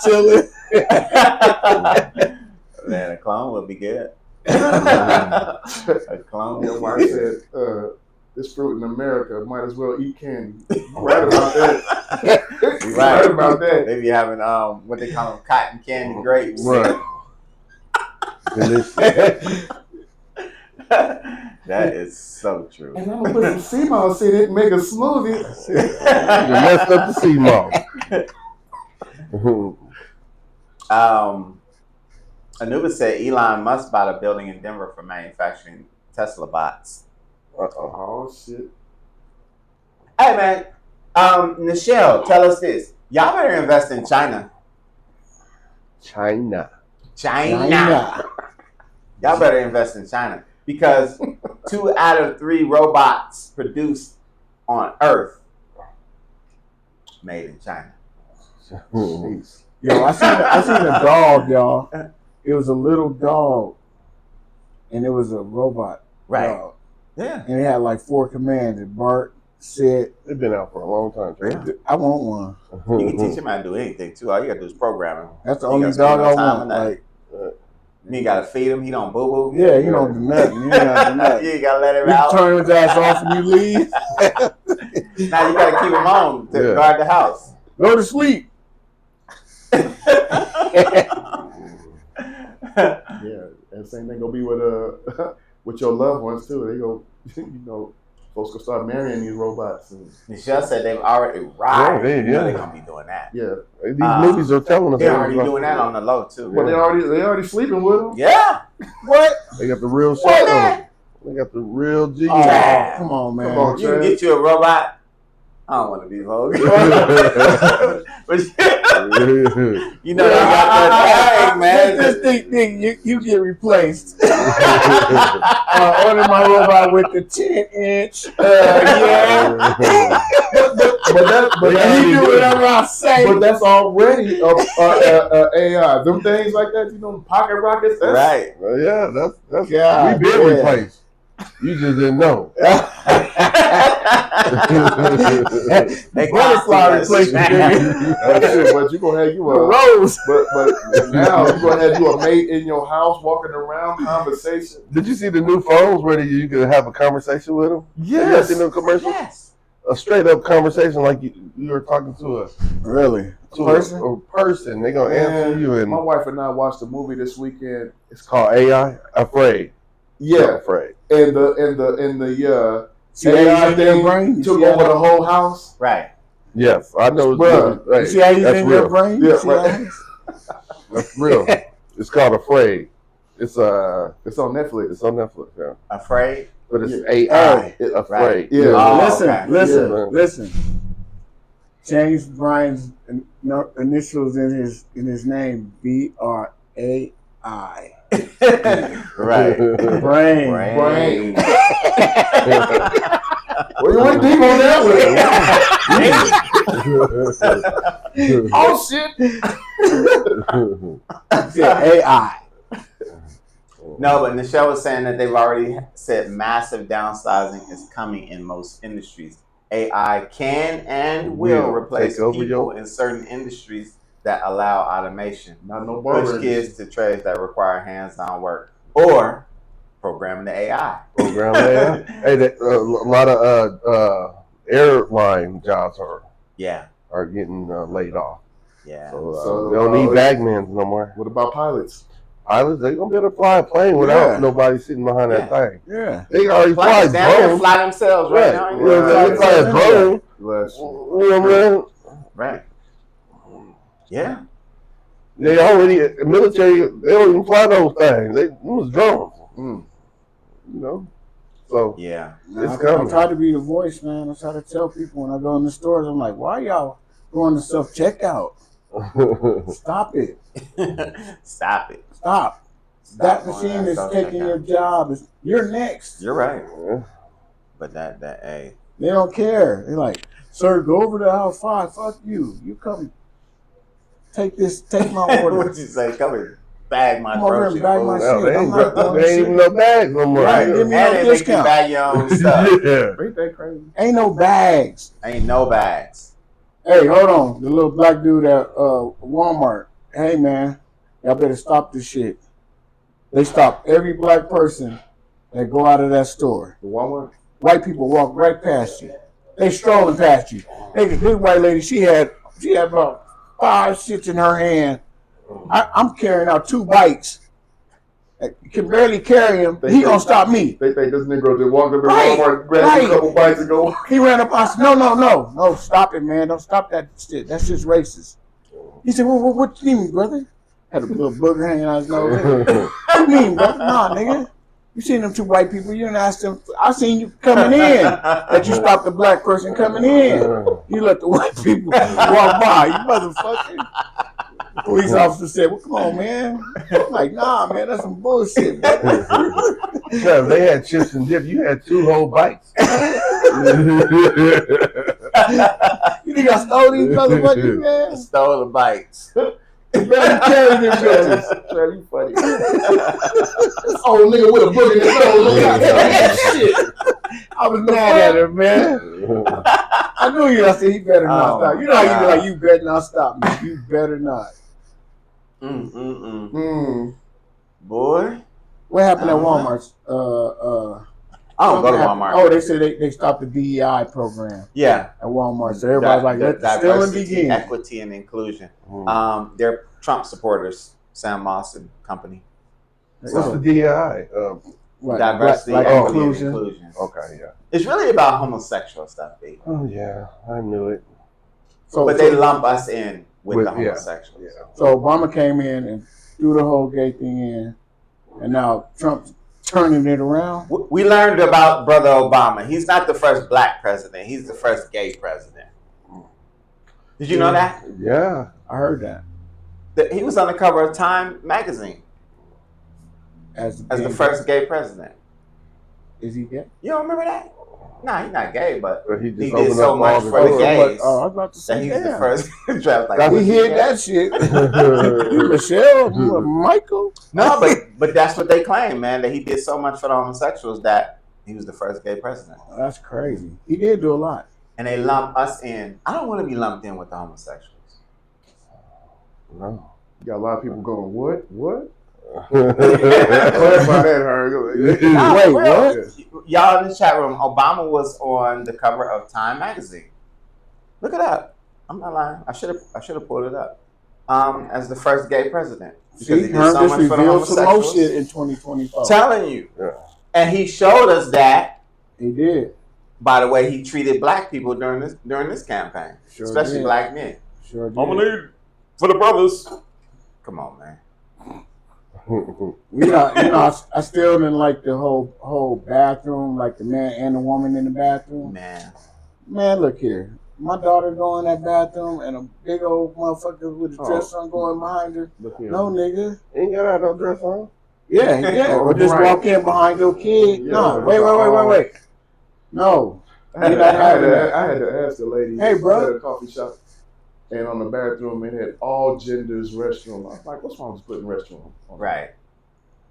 chilling. Man, a clone would be good. A clone. Your wife said, this fruit in America might as well eat candy. Right about that. Right about that. They be having what they call them cotton candy grapes. Right. That is so true. And I'm gonna put some sea moss in it and make a smoothie. You messed up the sea moss. Anubis said Elon Musk bought a building in Denver for manufacturing Tesla bots. Oh shit. Hey man, Nichelle, tell us this. Y'all better invest in China. China. Y'all better invest in China because 2 out of 3 robots produced on Earth made in China. Yo, I seen a dog, y'all. It was a little dog, and it was a robot dog. Yeah. And it had like 4 commands. It barked, sit. They've been out for a long time. Yeah. I want one. You can teach him how to do anything too. All you gotta do is program him. That's the only dog I want. Like, you gotta feed him. He don't boo boo. Yeah, he don't do nothing. You ain't gotta do nothing. You gotta let him you out. Turn his ass off and you leave. Now you gotta keep him on to guard the house. Go to sleep. Yeah, and same thing gonna be with your loved ones too. They go, you know, folks gonna start marrying these robots. And Michelle said they've already arrived. They're gonna be doing that. Yeah, these movies are telling us they're already doing that on the low too. But they already sleeping with them. Yeah. What? They got the real shit on them. They got the real G. Oh, come on, man. You can get you a robot. I don't want to be vulgar. But you know, they got that thing, man. This thing, you get replaced. Order my robot with the 10-inch. But you do whatever I say. But that's already AI. Them things like that, you know, pocket rockets. That's, right. Yeah, that's we been replaced. You just didn't know. They butterfly replacement. But you gonna have you a rose. But now you gonna have you a mate in your house walking around, conversation. Did you see the new phones where you can have a conversation with them? Yes. You seen them commercials? Yes. A straight up conversation like you were talking to a person. They gonna answer you. And my wife and I watched a movie this weekend. It's called AI. Afraid. Yeah, Afraid. And the see AI thing took over the whole house. Right. Yes, I know. Hey, see how you in your brain? Yeah, right. That's real. It's called Afraid. It's on Netflix. It's on Netflix. Yeah. Afraid. But it's AI. Afraid. Right. Yeah. Oh, listen. James Bryan's initials in his name BRAI. Right. Brain. Well, you went deep on that one. Oh shit. Yeah, AI. No, but Nichelle was saying that they've already said massive downsizing is coming in most industries. AI can and will replace take over people in certain industries that allow automation. Not no barber. Push kids to trades that require hands-on work or programming the AI. Program AI. Hey, a lot of airline jobs are getting laid off. Yeah. So we don't need bagmans no more. What about pilots? Pilots, they gonna be able to fly a plane without nobody sitting behind that thing. Yeah. They already fly drones. They fly themselves right now. They fly a drone. You know what I mean? Right. Yeah. They already, the military, they don't even fly those things. They was drones. You know? So, it's coming. I try to be the voice, man. I try to tell people when I go in the stores, I'm like, why y'all going to self-checkout? Stop it. Stop it. Stop. That machine is taking your job. You're next. You're right. But hey. They don't care. They're like, sir, go over to aisle 5. Fuck you. You come take my order. What'd you say? Come here. Bag my groceries. Bag my shit. They ain't even no bags no more. Right. Give me no they discount. Make you bag your own stuff. Ain't that crazy? Ain't no bags. Ain't no bags. Hey, hold on. The little black dude at Walmart. Hey, man, y'all better stop this shit. They stop every black person that go out of that store. The Walmart? White people walk right past you. They strolling past you. Hey, this white lady, she had about 5 shits in her hand. I'm carrying out 2 bites. I can barely carry him. He gonna stop me. They think this Negro just walked up in Walmart, grabbed a couple bites and go. He ran up. I said, no, stop it, man. Don't stop that shit. That's just racist. He said, well, what you mean, brother? Had a little booger hanging out his nose. What you mean, brother? Nah, nigga. You seen them 2 white people. You didn't ask them. I seen you coming in. That you stopped the black person coming in. You let the white people walk by. You motherfucker. The police officer said, well, come on, man. I'm like, nah, man, that's some bullshit. Because they had chips and dip. You had 2 whole bites. You think I stole these motherfuckers, man? Stole the bites. Better carry them bitches. Trey, you funny. Oh, nigga with a book in his nose. Shit. I was mad at her, man. I knew you. I said, he better not stop. You know how you be like, you better not stop me. You better not. Boy. What happened at Walmart? I don't go to Walmart. Oh, they said they stopped the DEI program. Yeah. At Walmart. So everybody's like, let the stealing begin. Equity and inclusion. They're Trump supporters, Sam Moss and company. What's the DEI? Diversity, equity, and inclusion. Okay, yeah. It's really about homosexual stuff, baby. Oh, yeah. I knew it. But they lump us in with the homosexuals. Yeah. So Obama came in and threw the whole gay thing in. And now Trump's turning it around. We learned about Brother Obama. He's not the first black president. He's the first gay president. Did you know that? Yeah, I heard that. He was on the cover of Time magazine as the first gay president. Is he gay? You don't remember that? Nah, he's not gay, but he did so much for the gays. Oh, I was about to say he's the first draft. Like, we hear that shit. Michelle, Michael. No, but that's what they claim, man. That he did so much for the homosexuals that he was the first gay president. That's crazy. He did do a lot. And they lump us in. I don't want to be lumped in with the homosexuals. No. You got a lot of people going, what? Wait, what? Y'all in the chat room, Obama was on the cover of Time magazine. Look it up. I'm not lying. I should have pulled it up. As the first gay president. See, he did so much for the homosexuals shit in 2024. Telling you. Yeah. And he showed us that. He did. By the way he treated black people during this campaign. Sure especially did. Black men. Sure did. I'm gonna need for the brothers. Come on, man. I still didn't like the whole bathroom, like the man and the woman in the bathroom. Man, look here. My daughter go in that bathroom and a big old motherfucker with a dress on going behind her. No, nigga. Ain't got no dress on? Yeah. Or just walk in behind your kid. Yeah, no, wait. No. I had to ask the lady hey, bro. at a coffee shop. And on the bathroom, it had all genders restroom. I was like, what's wrong with putting restroom on? Right.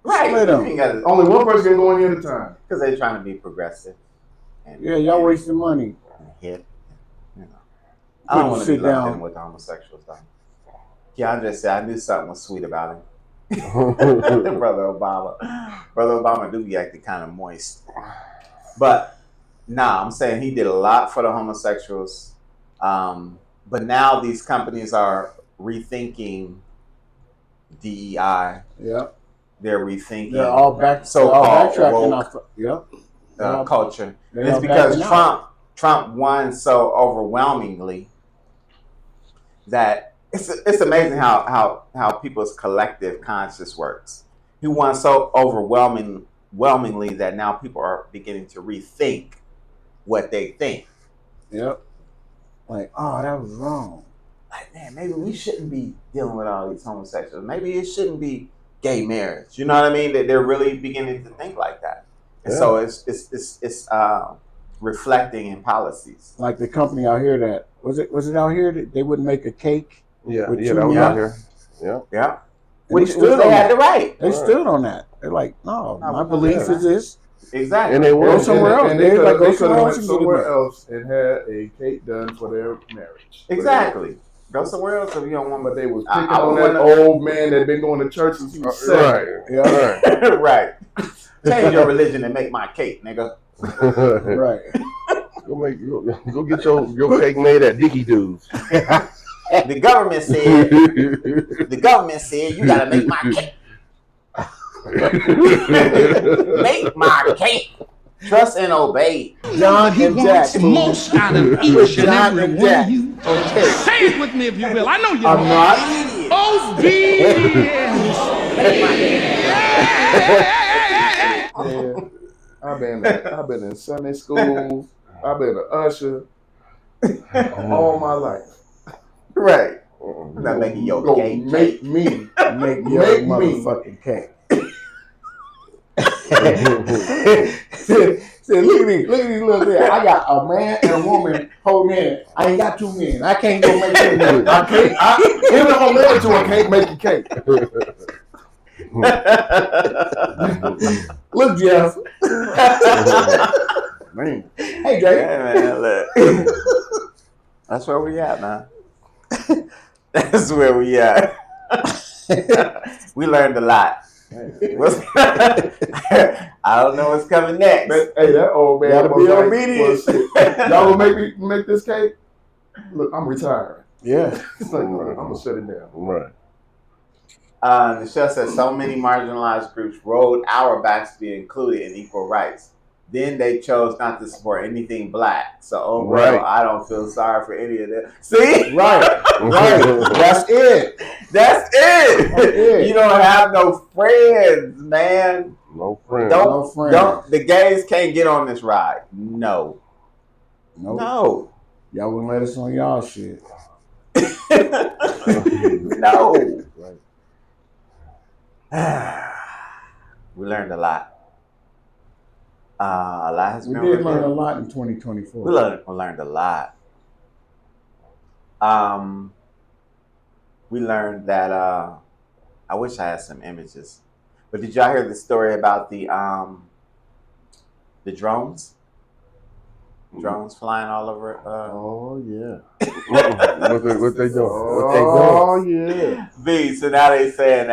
Only one person can go in at a time. Because they're trying to be progressive. Yeah, y'all wasting money. hip. You know, I don't want to be sit lumped down. in with the homosexuals though. Keandre said I knew something was sweet about him. Brother Obama do be acting kind of moist. But nah, I'm saying he did a lot for the homosexuals. But now these companies are rethinking DEI. Yep. They're rethinking. They're all back. So-called backtracking woke off. Yep. culture. They're It's all because backing Trump won so overwhelmingly that it's amazing how people's collective conscious works. He won so overwhelmingly that now people are beginning to rethink what they think. Yep. Like, oh, that was wrong. Like, man, maybe we shouldn't be dealing with all these homosexuals. Maybe it shouldn't be gay marriage. You know what I mean? That they're really beginning to think like that. And so it's reflecting in policies. Like the company out here that was it out here that they wouldn't make a cake? Yeah, with that two was men? out here. Yeah. Yeah. And Which stood they on had that. the right. They stood on that. They're like, no, my belief is this. Exactly. And they Go were. somewhere else. And They they like, go could have somewhere went else and get it somewhere made. else and had a cake done for their marriage. Exactly. Go somewhere else if you don't want. But they was I- picking I on wanna- that old man that been going to church since he was seven. Right. Yeah. Right. Change your religion and make my cake, nigga. Right. Go get your cake made at Dickie Doos. The government said you gotta make my cake. Make my cake. Trust and obey. John He and wants Jack. most out of each and John every and one Jack. of you. Okay. Say it with me if you will. I know you I'm know. not. Obedience. Yeah. I've been in Sunday school. I've been an usher all my life. Right. I'm not making your Go gay make cake. me. Make your Make me. motherfucking cake. Say, look at these little things. I got a man and a woman holding in. I ain't got two men. I can't go make two men. I can't. Even if I'm married to her, I can't make a cake. Look, Jeff. Man. Hey, Jay. Yeah, man, look. That's where we at, man. That's where we at. We learned a lot. I don't know what's coming next. Hey, that old man Gotta was be like, obedient. well, shit, y'all gonna make this cake? Look, I'm retiring. Yeah. It's like, I'm gonna shut it down. Right. The show says so many marginalized groups rolled our backs to be included in equal rights. Then they chose not to support anything black. So overall, Right. I don't feel sorry for any of them. See? Right. That's it. That's it. You don't have no friends, man. No friends. No friends. Don't. The gays can't get on this ride. No. Nope. No. Y'all wouldn't let us on y'all shit. No. We learned a lot. A lot has We been did learn a revealed. lot in 2024. We learned a lot. We learned that I wish I had some images. But did y'all hear the story about the drones? Drones flying all over. Oh yeah. What they doing? Oh yeah. B. So now they're saying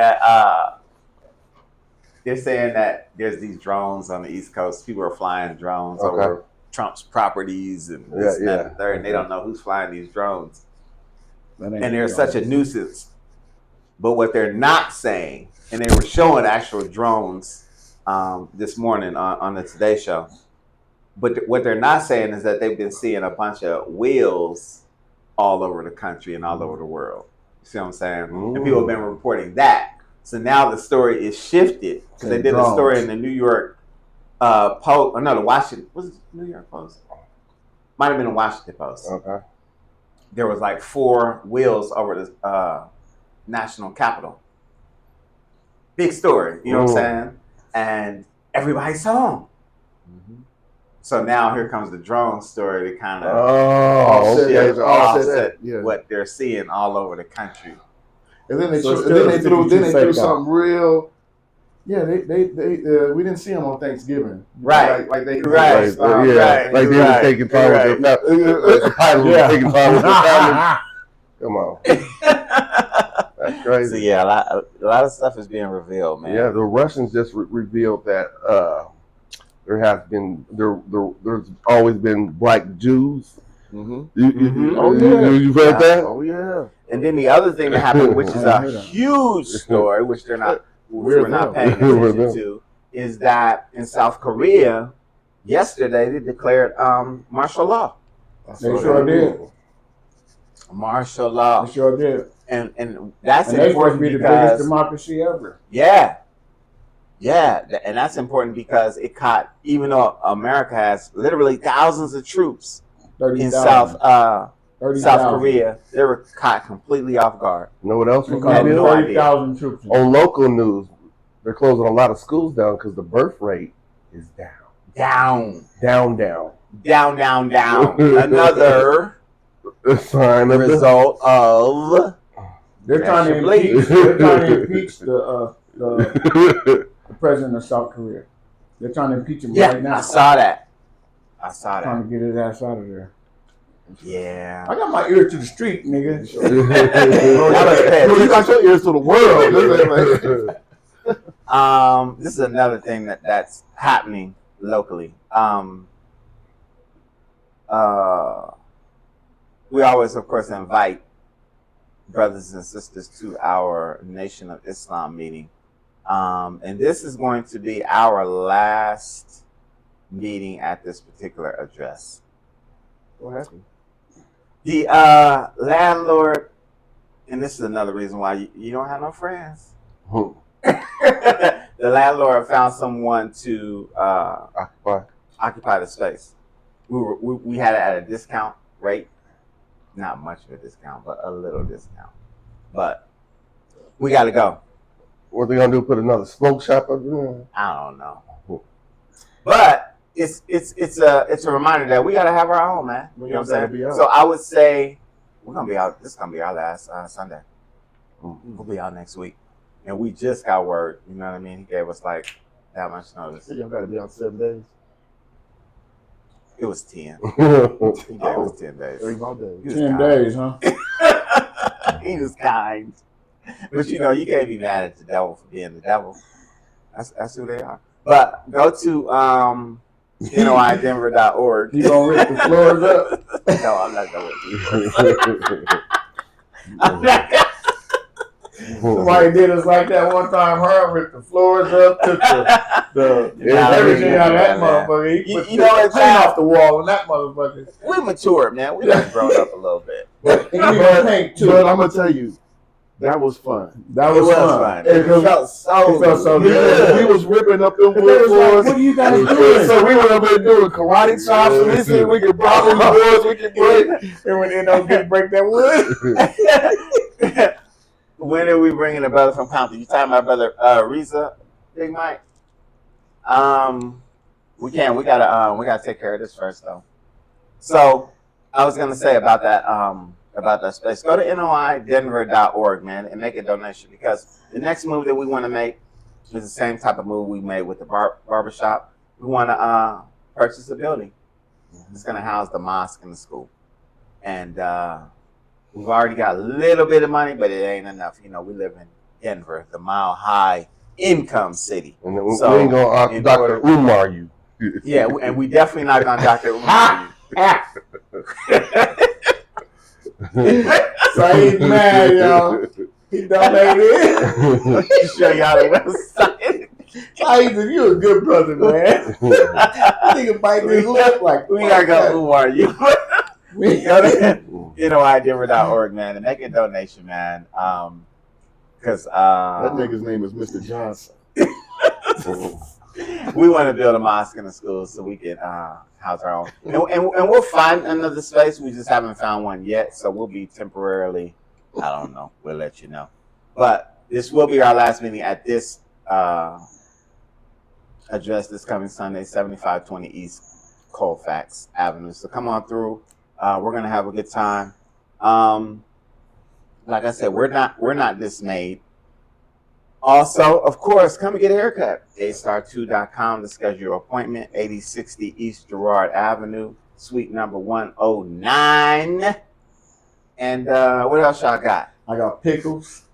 that there's these drones on the East Coast. People are flying drones over Trump's properties and this and that and third, and they don't know who's flying these drones. And they're such a nuisance. But what they're not saying, and they were showing actual drones this morning on the Today Show. But what they're not saying is that they've been seeing a bunch of wheels all over the country and all over the world. You see what I'm saying? And people have been reporting that. So now the story is shifted because they did a story in the New York Post. Or no, the Washington. Was it New York Post? Might have been the Washington Post. Okay. There was like 4 wheels over the National Capitol. Big story. You know what I'm saying? And everybody saw them. So now here comes the drone story to kind of offset what they're seeing all over the country. And then they So threw it's still something real Yeah, we didn't see them on Thanksgiving. Right. Like they Right. Right. Like they were taking time with their family. The pilot was taking time with their family. Come on. That's crazy. So yeah, a lot of stuff is being revealed, man. Yeah, the Russians just revealed that there's always been black Jews. Mm-hmm. You've heard that? Oh yeah. And then the other thing that happened, which is a huge story, which we're not paying attention to, is that in South Korea, yesterday they declared martial law. They sure did. Martial law. They sure did. And that's And they supposed to important be the because biggest democracy ever. yeah, and that's important because it caught, even though America has literally thousands of troops 30,000. in South 30,000. Korea, they were caught completely off guard. You know what else was had no revealed? idea. 30,000 troops. On local news, they're closing a lot of schools down because the birth rate is down. Down. Another sign of result of They're trying to impeach the president of South Korea. They're trying to impeach him right now. I saw that. Trying to get his ass out of there. Yeah. I got my ear to the street, nigga. You got your ears to the world. This is another thing that's happening locally. We always, of course, invite brothers and sisters to our Nation of Islam meeting. And this is going to be our last meeting at this particular address. What happened? The landlord, and this is another reason why you don't have no friends. The landlord found someone to occupy the space. We had it at a discount rate. Not much of a discount, but a little discount. But we got to go. What they gonna do? Put another smoke shop up there? I don't know. But it's a reminder that we got to have our own, man. You know what I'm saying? So I would say we're gonna be out. This is gonna be our last Sunday. We'll be out next week, and we just got word. You know what I mean? He gave us like that much notice. Y'all gotta be out 7 days. It was 10. He gave us 10 days. 10 days, huh? He was kind. But you know, you can't be mad at the devil for being the devil. That's who they are. But go to noidenver.org. You gonna rip the floors up? No, I'm not gonna rip the Somebody did us like that one time. Her ripped the floors up, took the everything out of that motherfucker. He put the paint off the wall and that motherfucker. We matured, man. We done grown up a little bit. But I'm gonna tell you, that was fun. That was fun. It felt so good. We was ripping up the wood floors. What are you guys doing? So we were up there doing karate chops. And we said we could break the boards, we could break. And when they don't get break that wood. When are we bringing a brother from Compton? You talking about brother Reza, Big Mike? We can. We gotta take care of this first though. So I was gonna say about that space. Go to noidenver.org, man, and make a donation because the next move that we want to make is the same type of move we made with the barbershop. We want to purchase a building. It's gonna house the mosque and the school, and we've already got a little bit of money, but it ain't enough. You know, we live in Denver, the mile-high income city. And we ain't gonna Dr. Umar you. Yeah, and we definitely not gonna Dr. Umar you. Saeed mad, y'all. He donated. Show y'all the website. Saeed, you a good brother, man. Nigga bite his lip like we gotta go Umar you. We go to noidenver.org, man, and make a donation, man. Because that nigga's name is Mr. Johnson. We want to build a mosque in the school so we can house our own. And we'll find another space. We just haven't found one yet, so we'll be temporarily, I don't know, we'll let you know. But this will be our last meeting at this address this coming Sunday, 7520 East Colfax Avenue. So come on through. We're gonna have a good time. Like I said, we're not dismayed. Also, of course, come and get a haircut. astar2.com to schedule your appointment. 8060 East Girard Avenue, suite number 109. And what else y'all got? I got pickles.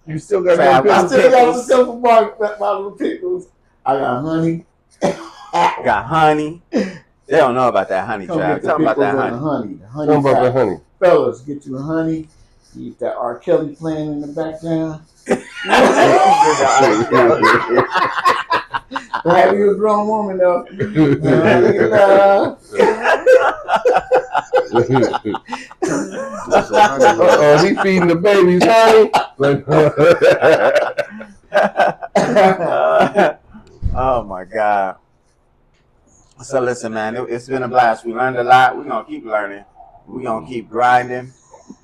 You still got Trav, I no still got pickles. the simple bottle of pickles. I got honey. Got honey. They don't know about that honey, Come Trav. get the Tell them about pickles that and honey. the honey. Tell 'em about that honey. Fellas, get you a honey. You get that R. Kelly playing in the background. Have you a grown woman though? Oh, he feeding the babies honey. Oh my God. So listen, man, it's been a blast. We learned a lot. We're going to keep learning. We're going to keep grinding,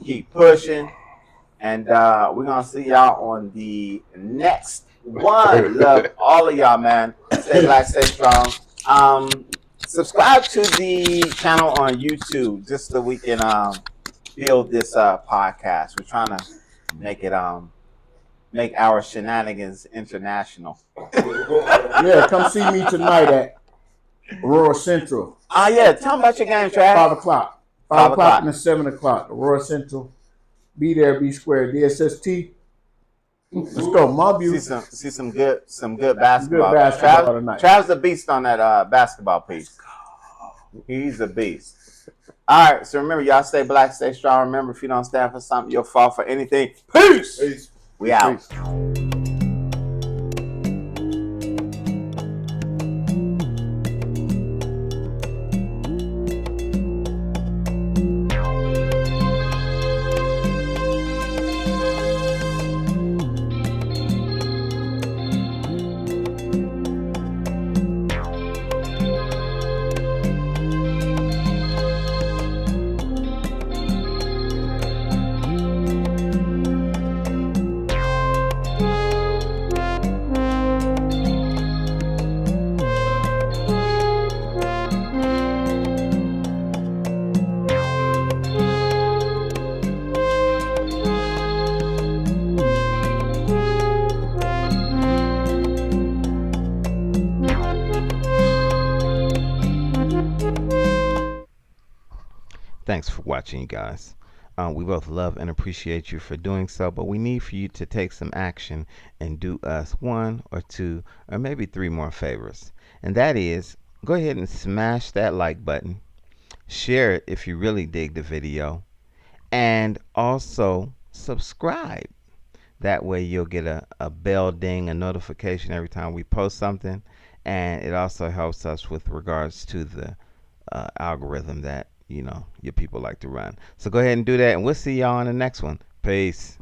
keep pushing. And we're going to see y'all on the next one. Love all of y'all, man. Stay black, stay strong. Subscribe to the channel on YouTube just so we can build this podcast. We're trying to make it make our shenanigans international. Yeah, come see me tonight at Aurora Central. Yeah, tell them about your game, Trav. 5 o'clock. 5 o'clock and 7 o'clock. Aurora Central. Be there, be square. DSST. Let's go, Mob you. See some good basketball. Good basketball tonight. Trav's the beast on that basketball piece. He's a beast. All right, so remember, y'all stay black, stay strong. Remember, if you don't stand for something, you'll fall for anything. Peace. We out. Peace. Thanks for watching, you guys. We both love and appreciate you for doing so, but we need for you to take some action and do us 1 or 2 or maybe 3 more favors. And that is, go ahead and smash that like button, share it if you really dig the video, and also subscribe. That way you'll get a bell ding, a notification every time we post something, and it also helps us with regards to the algorithm that your people like to run. So go ahead and do that, and we'll see y'all on the next one. Peace.